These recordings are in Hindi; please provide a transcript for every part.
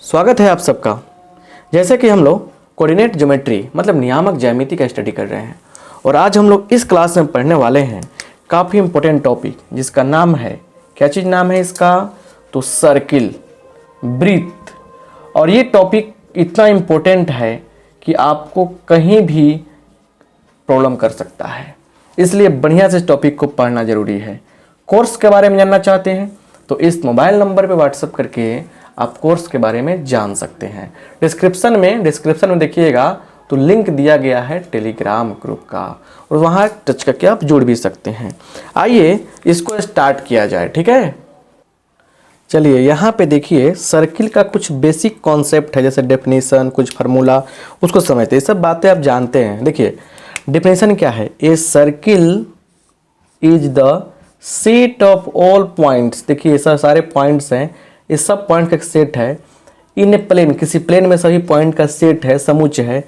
स्वागत है आप सबका। जैसे कि हम लोग कोऑर्डिनेट ज्योमेट्री मतलब नियामक ज्यामिति का स्टडी कर रहे हैं और आज हम लोग इस क्लास में पढ़ने वाले हैं काफ़ी इंपॉर्टेंट टॉपिक जिसका नाम है, क्या चीज़ नाम है इसका, तो सर्किल, वृत्त। और ये टॉपिक इतना इम्पोर्टेंट है कि आपको कहीं भी प्रॉब्लम कर सकता है, इसलिए बढ़िया से इस टॉपिक को पढ़ना जरूरी है। कोर्स के बारे में जानना चाहते हैं तो इस मोबाइल नंबर पे व्हाट्सएप करके आप कोर्स के बारे में जान सकते हैं। डिस्क्रिप्शन में देखिएगा तो लिंक दिया गया है टेलीग्राम ग्रुप का और वहाँ टच करके आप जुड़ भी सकते हैं। आइए इसको स्टार्ट किया जाए, ठीक है। चलिए यहाँ पे देखिए सर्किल का कुछ बेसिक कॉन्सेप्ट है, जैसे डेफिनेशन, कुछ फार्मूला, उसको समझते हैं। ये सब बातें आप जानते हैं। देखिए डेफिनेशन क्या है, a circle is the set of all points. देखिए ये सारे पॉइंट्स हैं, ये सब पॉइंट का एक सेट है। इन ए प्लेन, किसी प्लेन में सभी पॉइंट का सेट है, समुच्चय है।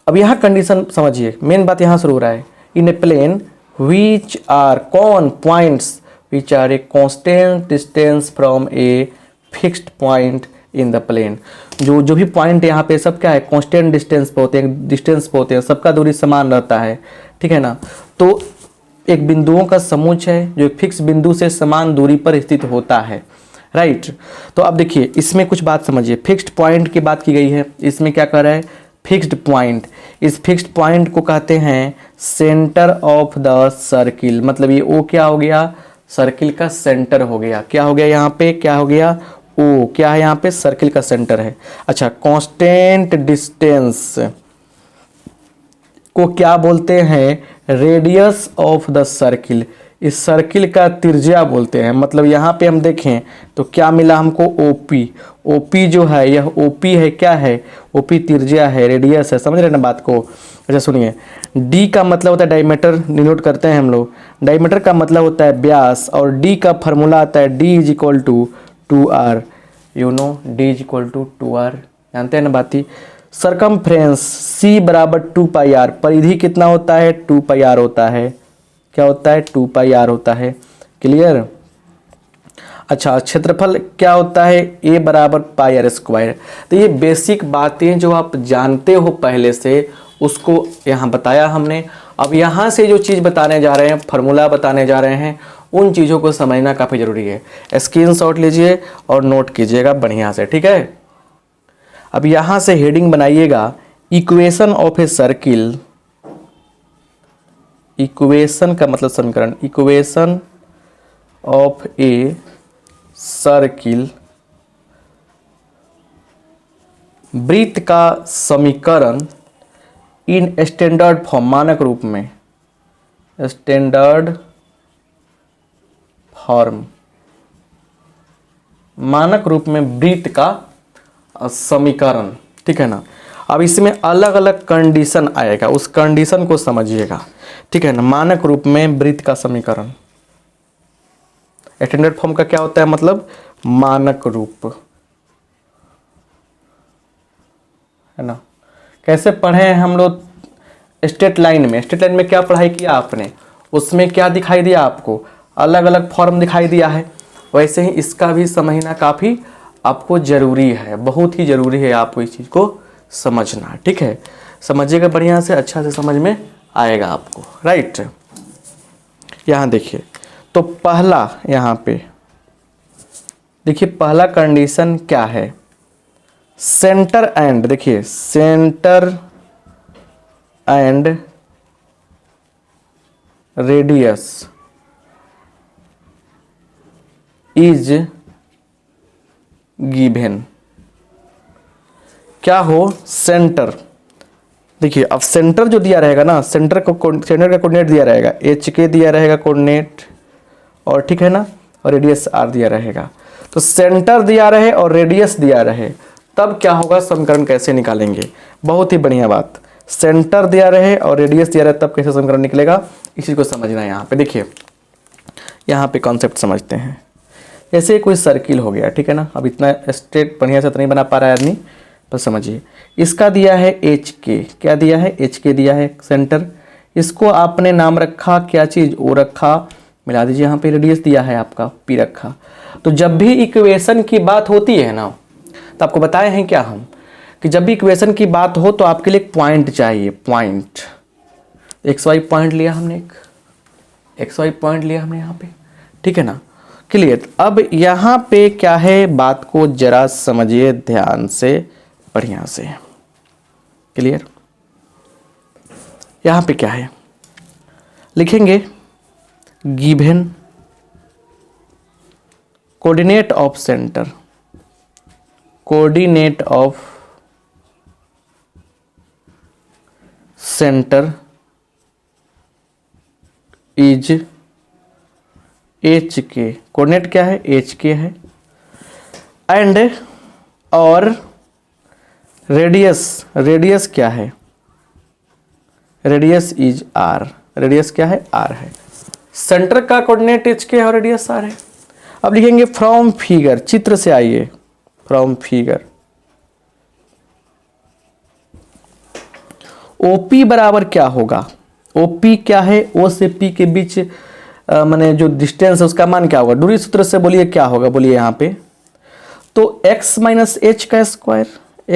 अब यहाँ कंडीशन समझिए, मेन बात यहाँ शुरू हो रहा है। In a plane which are कौन points which are a constant distance from a fixed point in the plane. जो भी पॉइंट यहाँ पे सब क्या है, कांस्टेंट डिस्टेंस पे होते हैं, डिस्टेंस पे होते हैं, सबका दूरी समान रहता है, ठीक है ना। तो एक बिंदुओं का समुच्चय है जो एक फिक्स बिंदु से समान दूरी पर स्थित होता है, राइट। तो अब देखिए इसमें कुछ बात समझिए। फिक्स्ड पॉइंट की बात की गई है, इसमें क्या कर रहा है, फिक्स्ड पॉइंट। इस फिक्स्ड पॉइंट को कहते हैं सेंटर ऑफ द सर्किल। मतलब ये ओ क्या हो गया, सर्किल का सेंटर हो गया। क्या हो गया यहाँ पे, क्या हो गया, ओ क्या है यहाँ पे, सर्किल का सेंटर है। अच्छा, कांस्टेंट डिस्टेंस को क्या बोलते हैं, रेडियस ऑफ द सर्किल। इस सर्किल का त्रिज्या बोलते हैं। मतलब यहाँ पे हम देखें तो क्या मिला हमको, ओपी। ओपी जो है यह ओपी है, क्या है, ओपी त्रिज्या है, रेडियस है। समझ रहे हैं ना बात को। अच्छा सुनिए, डी का मतलब होता है डायमीटर, डिनोट करते हैं हम लोग। डायमीटर का मतलब होता है व्यास और डी का फॉर्मूला आता है D is equal to 2r। You know D is equal to 2r, जानते हैं ना बात ही। सरकमफ्रेंस सी बराबर 2πr, परिधि कितना होता है, 2πr होता है। क्या होता है, 2πr होता है। क्लियर। अच्छा, क्षेत्रफल क्या होता है, a बराबर πr²। तो ये बेसिक बातें जो आप जानते हो पहले से, उसको यहाँ बताया हमने। अब यहाँ से जो चीज़ बताने जा रहे हैं, फार्मूला बताने जा रहे हैं, उन चीज़ों को समझना काफ़ी ज़रूरी है। स्क्रीनशॉट लीजिए और नोट कीजिएगा बढ़िया से, ठीक है। अब यहाँ से हेडिंग बनाइएगा, equation of a circle. Equation का मतलब समीकरण, इक्वेशन ऑफ ए सर्किल, वृत्त का समीकरण इन स्टैंडर्ड फॉर्म, मानक रूप में, स्टैंडर्ड फॉर्म, मानक रूप में वृत्त का समीकरण, ठीक है ना। अब इसमें अलग अलग कंडीशन आएगा, उस कंडीशन को समझिएगा, ठीक है ना। मानक रूप में वृत्त का समीकरण, स्टैंडर्ड फॉर्म का क्या होता है, मतलब मानक रूप, है ना। कैसे पढ़े हैं हम लोग, स्ट्रेट लाइन में। स्ट्रेट लाइन में क्या पढ़ाई किया आपने, उसमें क्या दिखाई दिया आपको, अलग अलग फॉर्म दिखाई दिया है। वैसे ही इसका भी समझना काफ़ी आपको ज़रूरी है, बहुत ही ज़रूरी है आपको इस चीज़ को समझना, ठीक है। समझिएगा बढ़िया से, अच्छा से समझ में आएगा आपको, राइट। यहाँ देखिए तो पहला, यहाँ पे देखिए पहला कंडीशन क्या है, सेंटर एंड, देखिए centre and radius is given. क्या हो, सेंटर। देखिए अब सेंटर जो दिया रहेगा ना, सेंटर का कोऑर्डिनेट दिया रहेगा, एच के दिया रहेगा कोऑर्डिनेट, और ठीक है ना, और रेडियस आर दिया रहेगा। तो सेंटर दिया रहे और रेडियस दिया रहे, तब क्या होगा, समीकरण कैसे निकालेंगे। बहुत ही बढ़िया बात, सेंटर दिया रहे और रेडियस दिया रहे, तब कैसे समीकरण निकलेगा, इसी को समझना है। यहाँ पे देखिए, यहाँ पे कॉन्सेप्ट समझते हैं। जैसे कोई सर्किल हो गया, ठीक है ना। अब इतना स्ट्रेट बढ़िया से तो नहीं बना पा रहा है आदमी, बस समझिए। इसका दिया है एच के, क्या दिया है, एच के दिया है सेंटर। इसको आपने नाम रखा क्या चीज़, ओ रखा, मिला दीजिए। यहाँ पे रेडियस दिया है आपका पी रखा। तो जब भी इक्वेशन की बात होती है ना, तो आपको बताए हैं क्या हम कि जब भी इक्वेशन की बात हो तो आपके लिए एक पॉइंट चाहिए, पॉइंट। एक्स वाई पॉइंट लिया हमने, एक एक्स वाई पॉइंट लिया हमने यहाँ पे, ठीक है ना, क्लियर। अब यहाँ पे क्या है, बात को जरा समझिए ध्यान से, बढ़िया से, क्लियर। यहाँ पे क्या है, लिखेंगे given coordinate of centre, coordinate of centre is H के, कोऑर्डिनेट क्या है, एच के है, एंड और रेडियस, रेडियस क्या है, रेडियस इज आर, रेडियस क्या है, आर है। सेंटर का कोऑर्डिनेट एच के है और रेडियस आर है। अब लिखेंगे फ्रॉम फिगर, चित्र से आइए, फ्रॉम फिगर ओपी बराबर क्या होगा, ओपी क्या है, ओ से पी के बीच माने जो डिस्टेंस है उसका मान क्या होगा, दूरी सूत्र से बोलिए क्या होगा, बोलिए यहाँ पे तो x माइनस एच का स्क्वायर,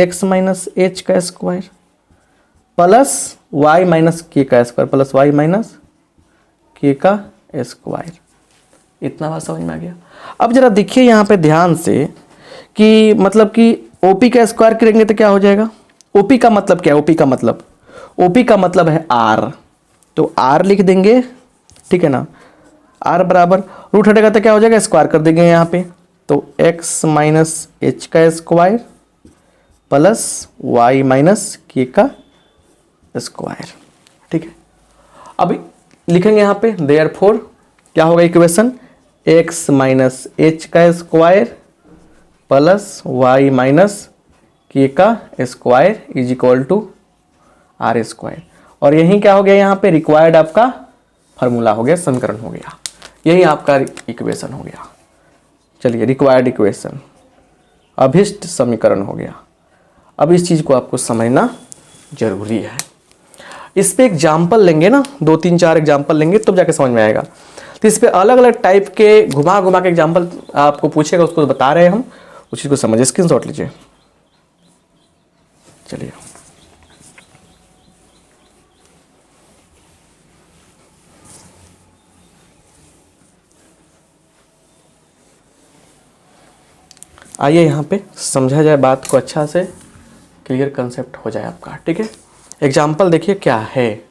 x माइनस एच का square plus y minus K का square plus y minus K का स्क्वायर। इतना बात समझ में आ गया। अब जरा देखिए यहाँ पे ध्यान से कि मतलब कि OP का स्क्वायर करेंगे तो क्या हो जाएगा, OP का मतलब क्या है, OP का मतलब है R, तो R लिख देंगे, ठीक है ना, R बराबर रूट हटेगा तो क्या हो जाएगा, स्क्वायर कर देंगे यहाँ पे, तो x माइनस एच का square plus y minus K का स्क्वायर, ठीक है। अब लिखेंगे यहाँ पे देयरफॉर क्या होगा इक्वेशन, x माइनस एच का square plus y minus K का square is equal to R square. और यही क्या हो गया, यहाँ पे रिक्वायर्ड आपका फार्मूला हो गया, समीकरण हो गया, यही आपका इक्वेशन हो गया। चलिए रिक्वायर्ड इक्वेशन, अभिष्ट समीकरण हो गया। अब इस चीज़ को आपको समझना जरूरी है। इस पे एग्जाम्पल लेंगे ना, 2-3-4 एग्जाम्पल लेंगे तब जाके समझ में आएगा। तो इस पे अलग अलग टाइप के घुमा घुमा के एग्जाम्पल आपको पूछेगा, उसको बता रहे हैं हम, उस चीज़ को समझिए, स्क्रीनशॉट लीजिए। चलिए आइए यहाँ पे समझा जाए बात को, अच्छा से क्लियर कंसेप्ट हो जाए आपका, ठीक है। एग्जाम्पल देखिए क्या है,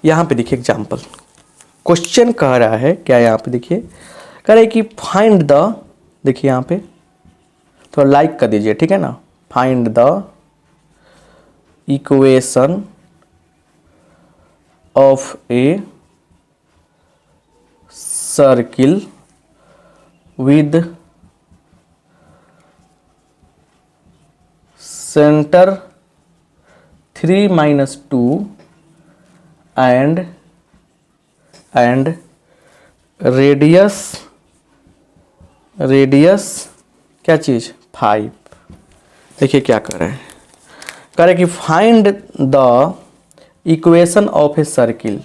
यहाँ पे देखिए एग्जाम्पल, क्वेश्चन कह रहा है क्या, यहाँ पे देखिए कह रहे कि फाइंड द, देखिए यहाँ पे थोड़ा लाइक कर दीजिए, ठीक है ना, find the equation of a circle with centre 3-2 and radius क्या चीज 5। देखिए क्या कर रहे हैं, कह रहे कि find the equation of a circle,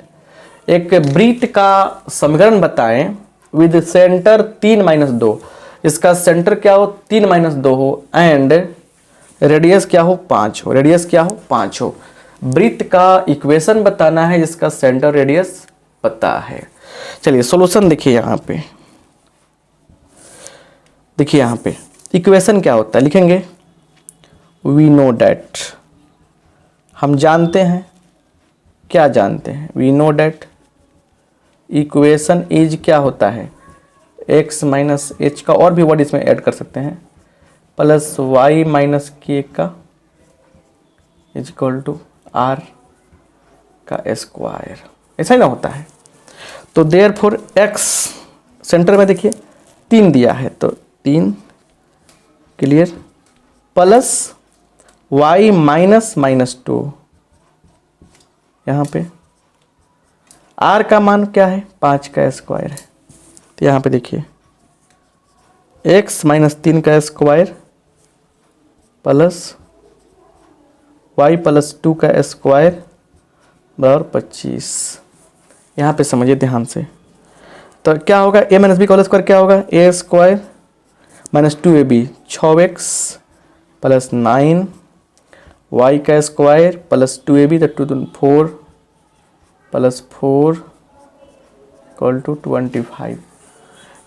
एक वृत्त का समीकरण बताएं विद सेंटर 3-2, इसका सेंटर क्या हो 3-2 हो एंड रेडियस क्या हो 5 हो, रेडियस क्या हो 5 हो। वृत्त का इक्वेशन बताना है जिसका सेंटर रेडियस पता है। चलिए सॉल्यूशन देखिए यहाँ पे, देखिए यहाँ पे इक्वेशन क्या होता है, लिखेंगे वी नो डैट, हम जानते हैं, क्या जानते हैं, we know that equation is क्या होता है x माइनस एच का, और भी वर्ड इसमें ऐड कर सकते हैं, प्लस वाई माइनस के का इज इक्वल टू आर का स्क्वायर, ऐसा ही ना होता है। तो देयरफॉर x सेंटर में देखिए 3 दिया है, तो 3 क्लियर, प्लस y माइनस 2, यहाँ पे r का मान क्या है 5 का स्क्वायर है, तो यहाँ पे देखिए x माइनस 3 का स्क्वायर प्लस y प्लस 2 का स्क्वायर बराबर 25। यहाँ पे समझिए ध्यान से, तो क्या होगा a माइनस बी का होल स्क्वायर क्या होगा, a square minus 2ab 6x plus 9 y का स्क्वायर प्लस 2ab तो 4 plus 4 equal to 25।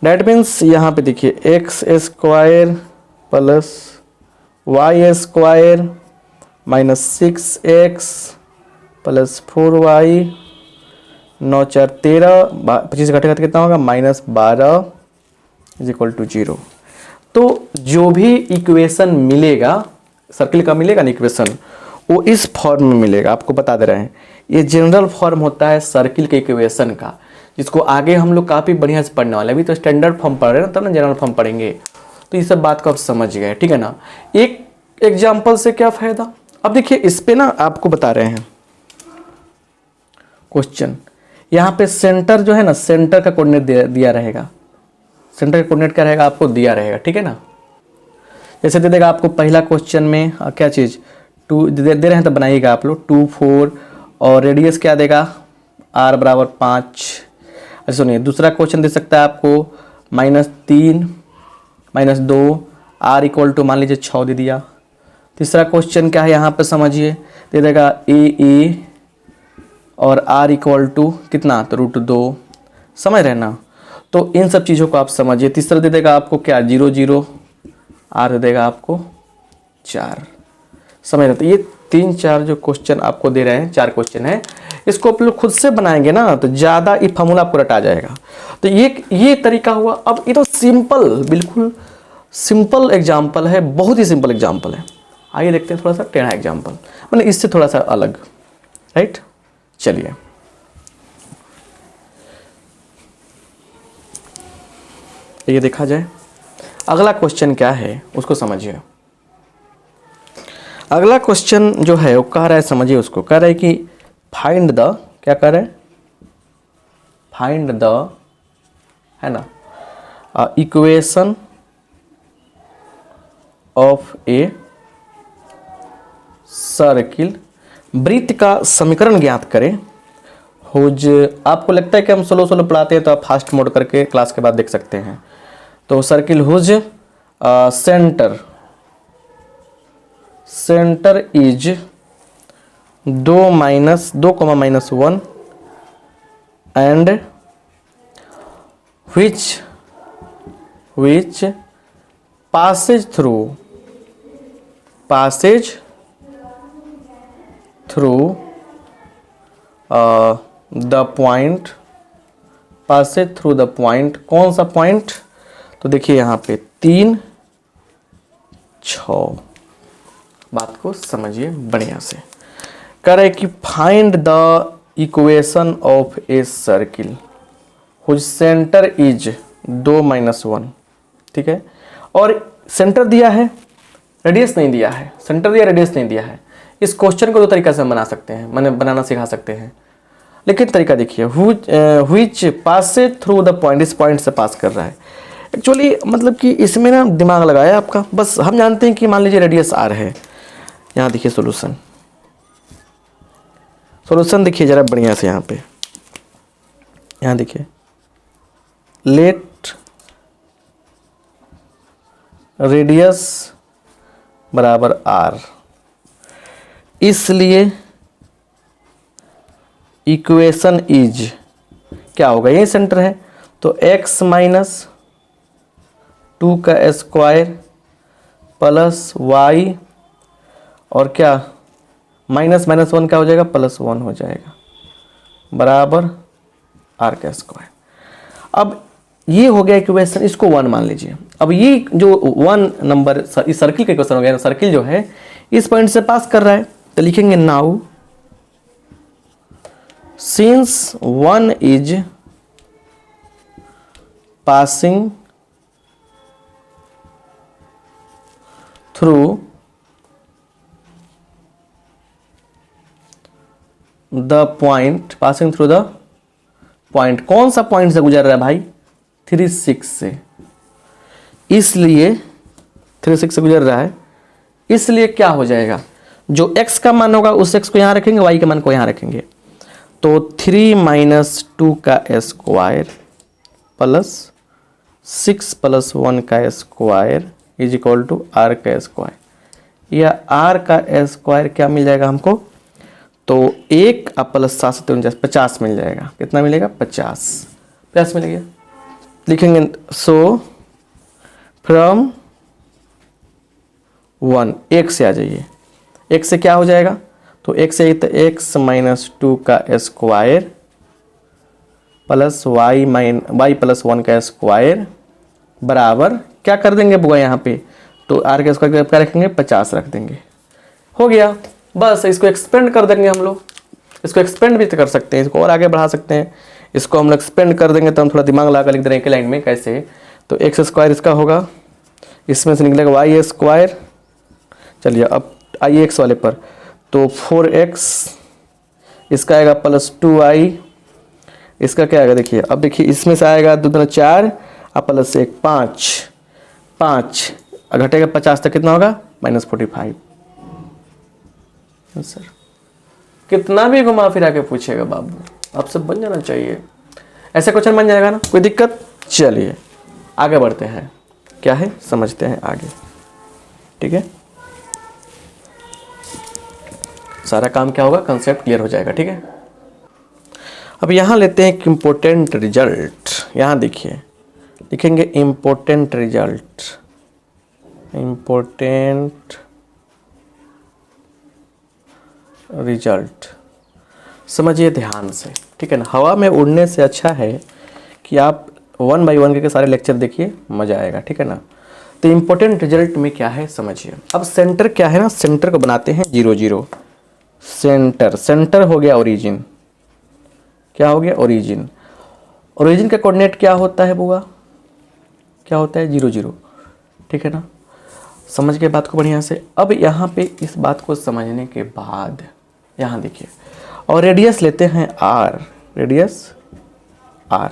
That means यहाँ पे देखिए X square plus Y square minus 6x plus 4y 9 4 13 25 घटेगा तो कितना होगा माइनस 12 इज इक्वल टू 0। तो जो भी इक्वेशन मिलेगा सर्किल का मिलेगा ना इक्वेशन, वो इस फॉर्म में मिलेगा। आपको बता दे रहे हैं ये जनरल फॉर्म होता है सर्किल के इक्वेशन का, जिसको आगे हम लोग काफ़ी बढ़िया से पढ़ने वाले हैं। अभी तो स्टैंडर्ड फॉर्म पढ़ रहे हैं ना, तब ना जनरल फॉर्म पढ़ेंगे। तो ये सब बात को आप समझ गए, ठीक है ना। एक एग्जाम्पल से क्या फ़ायदा, अब देखिए इस पे ना आपको बता रहे हैं क्वेश्चन, यहाँ पे सेंटर जो है ना, सेंटर का कोऑर्डिनेट दिया रहेगा। सेंटर का कोऑर्डिनेट क्या रहेगा आपको दिया रहेगा, ठीक है ना। जैसे दे देगा आपको पहला क्वेश्चन में क्या चीज़ 2 दे रहे हैं तो बनाइएगा आप लोग 2 4 और रेडियस क्या देगा r बराबर 5। अच्छा सुनिए, दूसरा क्वेश्चन दे सकता है आपको -3 -2 r इक्वल टू मान लीजिए 6 दे दिया। तीसरा क्वेश्चन क्या है यहाँ पे समझिए, दे देगा a और r इक्वल टू कितना तो √2, समझ रहे ना। तो इन सब चीज़ों को आप समझिए। तीसरा दे देगा आपको क्या 0 0 r दे देगा आपको 4, समझ रहे। तो ये 3 4 जो क्वेश्चन आपको दे रहे हैं, 4 क्वेश्चन है, इसको आप लोग खुद से बनाएंगे ना तो ज़्यादा ये फार्मूला आपको रटा जाएगा। तो ये तरीका हुआ। अब ये तो सिंपल, बिल्कुल सिंपल एग्जाम्पल है, बहुत ही सिंपल एग्जाम्पल है। आइए देखते हैं थोड़ा सा टेढ़ा एग्जाम्पल, मतलब इससे थोड़ा सा अलग, राइट। चलिए ये देखा जाए अगला क्वेश्चन क्या है उसको समझिए। अगला क्वेश्चन जो है वो कह रहा है, समझिए उसको, कह रहा है कि फाइंड द, क्या कह रहे हैं, फाइंड द, है ना, इक्वेशन ऑफ ए सर्किल, वृत्त का समीकरण ज्ञात करें। हुज, आपको लगता है कि हम स्लो पढ़ाते हैं तो आप फास्ट मोड करके क्लास के बाद देख सकते हैं। तो circle whose centre is 2 -1 and which passes through the point, passes through the point, कौन सा पॉइंट, तो देखिए यहाँ पे 3 6, बात को समझिए बढ़िया से। कह रहे कि find the equation of a circle whose centre is 2 -1, ठीक है। और सेंटर दिया है, रेडियस नहीं दिया है, सेंटर दिया रेडियस नहीं दिया है। इस क्वेश्चन को 2 तरीका से हम बना सकते हैं, मैंने बनाना सिखा सकते हैं, लेकिन तरीका देखिए, which Passage through the point, इस पॉइंट से पास कर रहा है। एक्चुअली मतलब कि इसमें ना दिमाग लगाया आपका, बस हम जानते हैं कि मान लीजिए रेडियस r है। यहाँ देखिए सॉल्यूशन देखिए जरा बढ़िया से, यहाँ देखिए, लेट रेडियस बराबर r, इसलिए इक्वेशन इज क्या होगा, यही सेंटर है तो x - 2 का स्क्वायर प्लस y और क्या -1 क्या हो जाएगा +1 हो जाएगा बराबर r का स्क्वायर। अब ये हो गया इक्वेशन, इसको 1 मान लीजिए। अब ये जो 1 नंबर इस सर्किल का इक्वेशन हो गया, सर्किल जो है इस पॉइंट से पास कर रहा है, तो लिखेंगे now since 1 is passing through the point, passing through the point, कौन सा पॉइंट से गुजर रहा है भाई 3 6 से, इसलिए 3 6 से गुजर रहा है, इसलिए क्या हो जाएगा, जो x का मान होगा उस x को यहाँ रखेंगे, y के मान को यहाँ रखेंगे। तो 3 - 2 का स्क्वायर प्लस 6 + 1 का square is equal to r का स्क्वायर। या r का स्क्वायर क्या मिल जाएगा हमको, तो 1 प्लस 7 से 50 मिल जाएगा। कितना मिलेगा, 50 मिल गया। लिखेंगे सो फ्रॉम 1 1 से आ जाइए, 1 से क्या हो जाएगा, तो 1 से तो x - 2 का स्क्वायर प्लस y + 1 का स्क्वायर बराबर क्या कर देंगे बुआ यहाँ पे, तो r का स्क्वायर क्या रखेंगे, 50 रख देंगे। हो गया, बस इसको एक्सपेंड कर देंगे हम लोग। इसको एक्सपेंड भी तो कर सकते हैं, इसको और आगे बढ़ा सकते हैं। इसको हम लोग एक्सपेंड कर देंगे तो हम थोड़ा दिमाग लगा कर लिख दे रहे हैं कि लाइन में कैसे, तो x स्क्वायर इसका होगा, इसमें से निकलेगा y स्क्वायर। चलिए अब आइए x वाले पर, तो 4x इसका आएगा प्लस 2y, इसका क्या आएगा देखिए, अब देखिए इसमें से आएगा 2 दूना 4 और प्लस 1 5 घटेगा 50 तक कितना होगा, -45। सर कितना भी घुमा फिरा के पूछेगा बाबू, आपसे बन जाना चाहिए, ऐसे क्वेश्चन बन जाएगा ना, कोई दिक्कत। चलिए आगे बढ़ते हैं, क्या है समझते हैं आगे, ठीक है। सारा काम क्या होगा, कंसेप्ट क्लियर हो जाएगा, ठीक है। अब यहाँ लेते हैं एक इम्पोर्टेंट रिजल्ट। यहाँ देखिए, लिखेंगे इम्पोर्टेंट रिजल्ट, इम्पोर्टेंट रिजल्ट। समझिए ध्यान से, ठीक है ना। हवा में उड़ने से अच्छा है कि आप 1 बाई 1 के सारे लेक्चर देखिए, मज़ा आएगा, ठीक है ना। तो इम्पोर्टेंट रिजल्ट में क्या है समझिए। अब सेंटर क्या है ना, सेंटर को बनाते हैं 0 0। सेंटर हो गया ओरिजिन, क्या हो गया, ओरिजिन। ओरिजिन का कोऑर्डिनेट क्या होता है बुआ, क्या होता है, 0 0, ठीक है ना। समझ गए बात को बढ़िया से। अब यहाँ पे इस बात को समझने के बाद यहाँ देखिए, और रेडियस लेते हैं r, रेडियस r।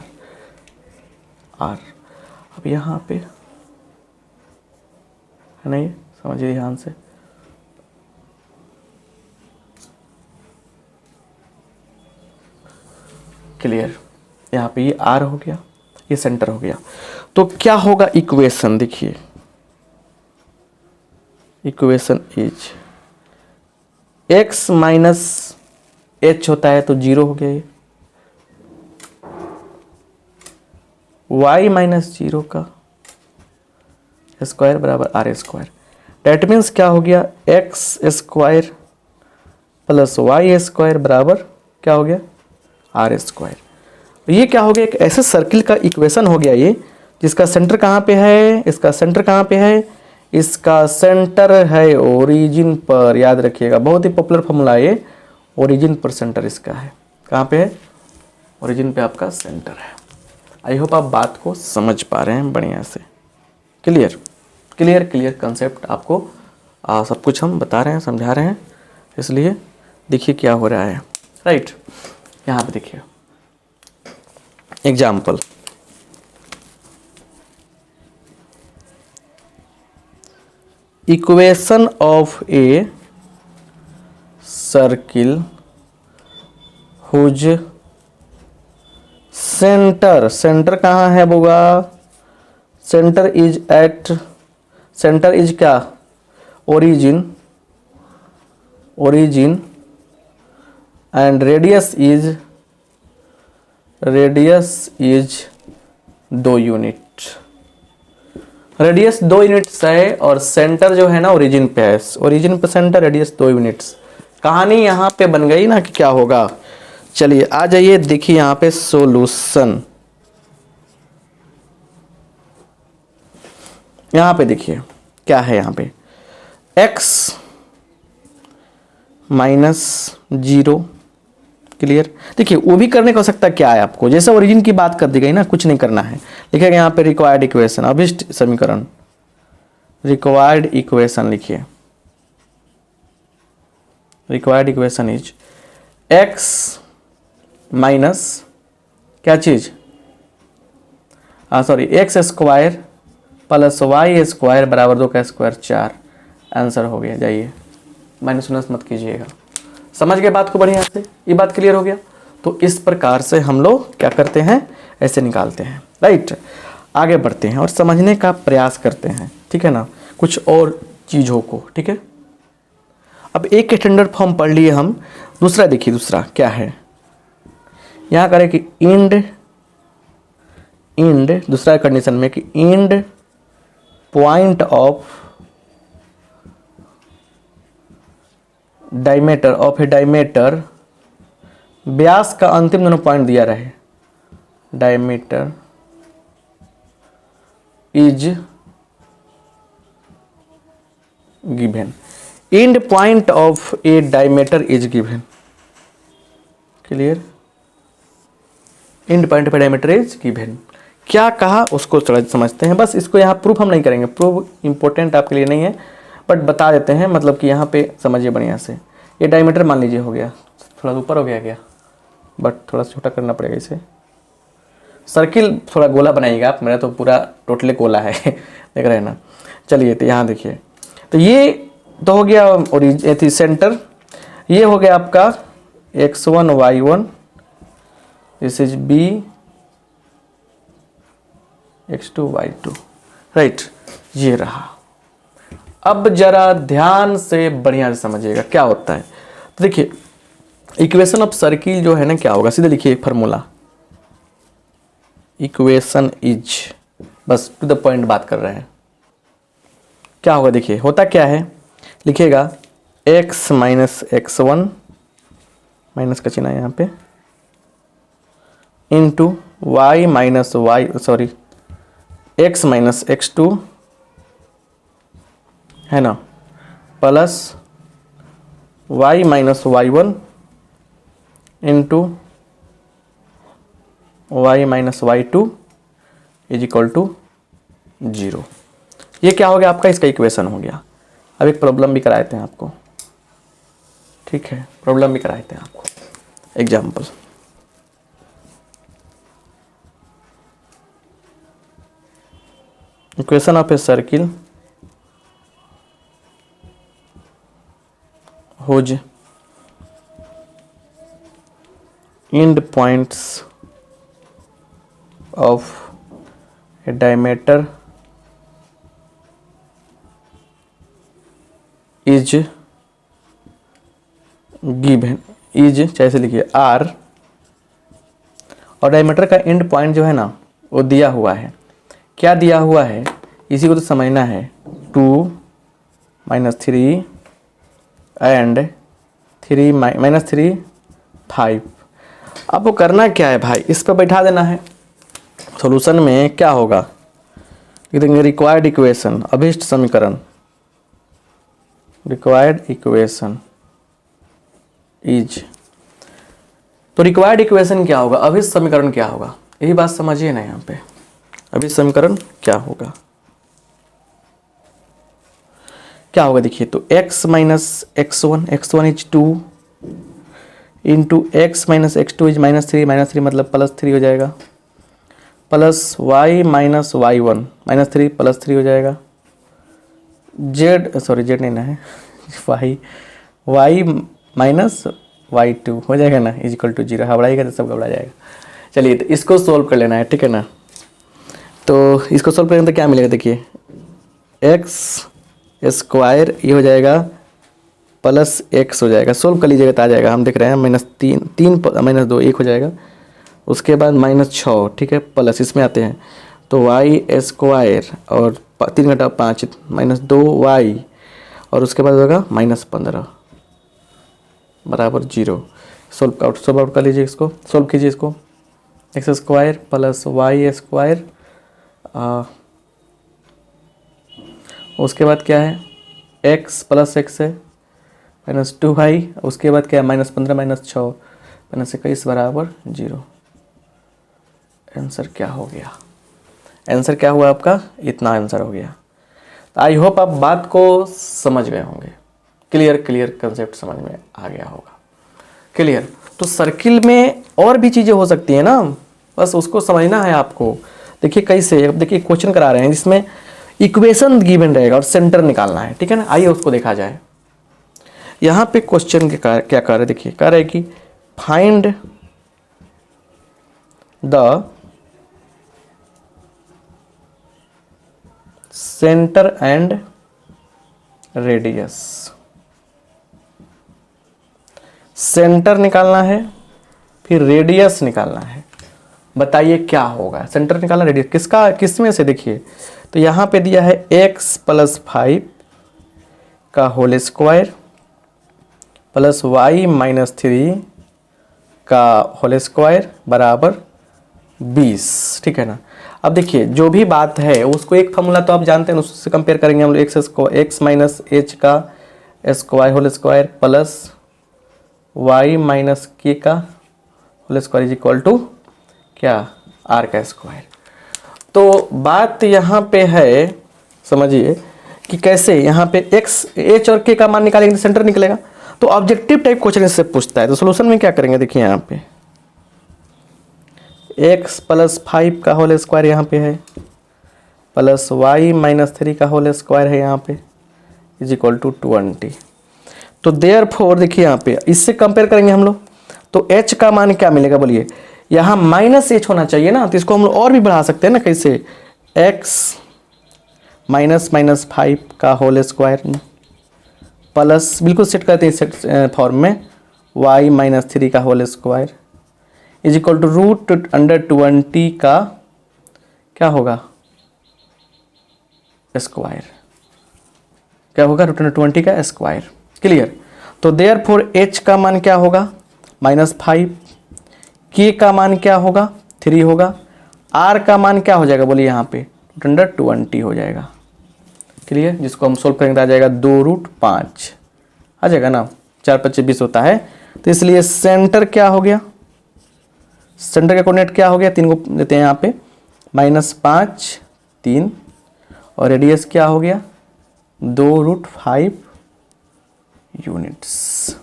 अब यहाँ पे है ना, ये समझिए ध्यान से। क्लियर, यहाँ पे ये r हो गया, ये सेंटर हो गया। तो क्या होगा इक्वेशन, देखिए इक्वेशन इज x - h होता है तो 0 हो गया, ये y - 0 का स्क्वायर बराबर r स्क्वायर। डेट मीन्स क्या हो गया, x square plus y square बराबर क्या हो गया, r स्क्वायर। ये क्या हो गया, एक ऐसे सर्किल का इक्वेशन हो गया ये, जिसका सेंटर कहाँ पे है, इसका सेंटर कहाँ पे है, इसका सेंटर है ओरिजिन पर। याद रखिएगा, बहुत ही पॉपुलर फॉर्मूला है ये, ओरिजिन पर सेंटर इसका है। कहाँ पे है, ओरिजिन पे आपका सेंटर है। आई होप आप बात को समझ पा रहे हैं बढ़िया से। क्लियर कंसेप्ट आपको सब कुछ हम बता रहे हैं, समझा रहे हैं। इसलिए देखिए क्या हो रहा है, राइट। यहाँ पे देखिए example, equation of a circle whose centre कहाँ है बुआ, सेंटर इज क्या, origin and radius is 2 unit. Radius 2 units है और सेंटर जो है ना ओरिजिन पे है, ओरिजिन पे सेंटर, रेडियस 2 यूनिट्स। कहानी यहाँ पे बन गई ना कि क्या होगा। चलिए आ जाइए, देखिए यहाँ पे सॉल्यूशन। यहाँ पे देखिए क्या है, यहाँ पे x - 0। क्लियर, देखिए वो भी करने को सकता क्या है आपको, जैसे ओरिजिन की बात कर दी गई ना, कुछ नहीं करना है। लिखेगा यहाँ पे रिक्वायर्ड इक्वेशन, अभिष्ट समीकरण, रिक्वायर्ड इक्वेशन लिखिए। Required equation is x minus क्या चीज, sorry, x square plus y square बराबर 2 का स्क्वायर 4। आंसर हो गया, जाइए माइनस मत कीजिएगा। समझ गए बात को बढ़िया से, ये बात क्लियर हो गया। तो इस प्रकार से हम लोग क्या करते हैं, ऐसे निकालते हैं, राइट। आगे बढ़ते हैं और समझने का प्रयास करते हैं, ठीक है ना, कुछ और चीज़ों को, ठीक है। अब एक स्टैंडर्ड फॉर्म पढ़ लिए हम, दूसरा देखिए, दूसरा क्या है, यहाँ करें कि इंड दूसरा कंडीशन में कि इंड पॉइंट ऑफ डायमीटर व्यास का अंतिम दोनों पॉइंट दिया रहे, diameter is given, and point of A diameter is given, clear, and point of A diameter is given. क्या कहा उसको थोड़ा समझते हैं, बस इसको यहाँ प्रूफ हम नहीं करेंगे, प्रूफ इंपॉर्टेंट आपके लिए नहीं है, बट बता देते हैं, मतलब कि यहाँ पे समझिए बढ़िया से। ये डायमीटर मान लीजिए हो गया, थोड़ा ऊपर हो गया क्या, बट थोड़ा छोटा करना पड़ेगा इसे। सर्किल थोड़ा गोला बनाइएगा आप, मेरा तो पूरा टोटली गोला है देख रहे हैं ना। चलिए तो यहाँ देखिए, तो ये तो हो गया ओरिजिन सेंटर, ये हो गया आपका x1 y1, this is b x2 y2, right, ये रहा। अब जरा ध्यान से बढ़िया से समझिएगा क्या होता है। तो देखिए इक्वेशन ऑफ सर्किल जो है ना क्या होगा, सीधे लिखिए फॉर्मूला, इक्वेशन इज, बस टू द पॉइंट बात कर रहे हैं, क्या होगा देखिए, होता क्या है, लिखिएगा x माइनस x1, माइनस का चिन्ह है यहाँ पे, into y minus Y sorry x minus x2 है ना, plus y minus y1 into y minus y2 is equal to 0। ये क्या हो गया आपका, इसका इक्वेशन हो गया। अब एक प्रॉब्लम भी कराए थे आपको, ठीक है, प्रॉब्लम भी कराए थे आपको, example. Equation of a circle whose end points of a diameter is given, is चाहे से लिखिए r, और डायमीटर का एंड पॉइंट जो है ना वो दिया हुआ है, क्या दिया हुआ है इसी को तो समझना है, 2 माइनस 3 एंड 3 माइनस 3 5। अब वो करना क्या है भाई, इस पर बैठा देना है। सॉल्यूशन में क्या होगा, लिख देंगे रिक्वायर्ड इक्वेशन, अभीष्ट समीकरण, रिक्वायर्ड इक्वेशन इज, तो रिक्वायर्ड इक्वेशन क्या होगा, अभीष्ट समीकरण क्या होगा, यही बात समझिए ना यहाँ पे, अभीष्ट समीकरण क्या होगा, क्या होगा देखिए, तो x minus x1 is 2 into x minus x2 is minus 3 मतलब प्लस 3 हो जाएगा, plus y minus y1 minus 3 plus 3 हो जाएगा, z नहीं ना है y माइनस y2 हो जाएगा ना, इज इक्वल टू 0। घबराएगा तो सब घबरा जाएगा। चलिए तो इसको सोल्व कर लेना है, ठीक है ना। तो इसको सोल्व करेंगे तो क्या मिलेगा देखिए, एक्स स्क्वायर ये हो जाएगा प्लस एक्स हो जाएगा, सोल्व कर लीजिएगा तो आ जाएगा, हम देख रहे हैं -3 माइनस 2 1 हो जाएगा, उसके बाद -6, ठीक है, प्लस इसमें आते हैं तो वाई स्क्वायर और 3 घटा 5 -2y, और उसके बाद होगा -15 बराबर 0। सोल्व आउट कर लीजिए, इसको सोल्व कीजिए, इसको X square plus Y square, उसके बाद क्या है x प्लस एक्स है -2y, उसके बाद क्या है -15 -6 -21 बराबर 0। आंसर क्या हो गया, आंसर क्या हुआ आपका, इतना आंसर हो गया। तो आई होप आप बात को समझ गए होंगे, क्लियर कंसेप्ट समझ में आ गया होगा, क्लियर। तो सर्किल में और भी चीज़ें हो सकती हैं ना, बस उसको समझना है आपको। देखिए कैसे, अब देखिए क्वेश्चन करा रहे हैं जिसमें इक्वेशन गिवन रहेगा और सेंटर निकालना है, ठीक है ना। आइए उसको देखा जाए। यहाँ पे क्वेश्चन के क्या कर रहे हैं, देखिए कह रहे हैं कि find the centre and radius. Centre निकालना है, फिर रेडियस निकालना है। बताइए क्या होगा? सेंटर निकालना, रेडियस किसका, किसमें से? देखिए तो यहाँ पे दिया है x + 5 का होल स्क्वायर प्लस y - 3 का होल स्क्वायर बराबर 20, ठीक है ना। अब देखिए जो भी बात है उसको एक फॉर्मूला तो आप जानते हैं, उससे कंपेयर करेंगे हम लोग। x - h का square whole square plus y - k का whole square is equal to क्या, r का स्क्वायर। तो बात यहाँ पे है, समझिए कि कैसे यहाँ पे x, h और k का मान निकालेंगे सेंटर निकलेगा। तो ऑब्जेक्टिव टाइप क्वेश्चन इससे पूछता है, तो सोल्यूशन में क्या करेंगे? देखिए यहाँ पे x + 5 का होल स्क्वायर यहाँ पे है प्लस y - 3 का होल स्क्वायर है यहाँ पे इज इक्वल टू 20। तो देयरफॉर देखिए यहाँ पे इससे कंपेयर करेंगे हम लोग, तो h का मान क्या मिलेगा बोलिए? यहाँ -h होना चाहिए ना, तो इसको हम लोग और भी बढ़ा सकते हैं ना। कैसे? x - 5 का होल स्क्वायर प्लस, बिल्कुल सेट करते हैं सेट फॉर्म में, y - 3 का whole square is equal to √20 का क्या होगा, स्क्वायर। क्या होगा? √20 का स्क्वायर। क्लियर? तो देयरफॉर h का मान क्या होगा? -5, k का मान क्या होगा? 3 होगा, r का मान क्या हो जाएगा बोलिए? यहाँ पे √20 हो जाएगा। क्लियर? जिसको हम सोल्व करेंगे आ जाएगा 2√5 आ जाएगा ना, 4 × 25 20 होता है। तो इसलिए सेंटर क्या हो गया? सेंटर का कोऑर्डिनेट क्या हो गया? 3 को देते हैं यहाँ पे, -5 3, और रेडियस क्या हो गया? 2√5 यूनिट्स।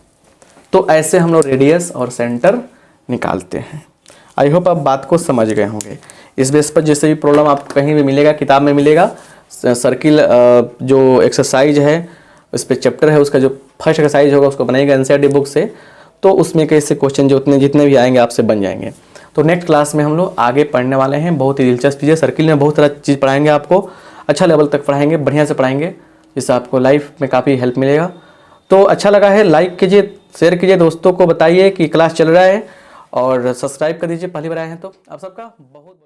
तो ऐसे हम लोग रेडियस और सेंटर निकालते हैं। आई होप आप बात को समझ गए होंगे। इस बेस पर जैसे भी प्रॉब्लम आपको कहीं भी मिलेगा, किताब में मिलेगा, सर्किल जो एक्सरसाइज है उस पर चैप्टर है, उसका जो फर्स्ट एक्सरसाइज होगा उसको बनाएगा एनसीईआरटी बुक से, तो उसमें कैसे क्वेश्चन जो जितने भी आएंगे आपसे बन जाएंगे। तो नेक्स्ट क्लास में हम लोग आगे पढ़ने वाले हैं। बहुत ही दिलचस्प चीज़ है, सर्किल में बहुत सारा चीज़ पढ़ाएंगे आपको, अच्छा लेवल तक पढ़ाएंगे, बढ़िया से पढ़ाएंगे, जिससे आपको लाइफ में काफ़ी हेल्प मिलेगा। तो अच्छा लगा है लाइक कीजिए, शेयर कीजिए, दोस्तों को बताइए कि क्लास चल रहा है, और सब्सक्राइब कर दीजिए पहली बार आए हैं तो। आप सबका बहुत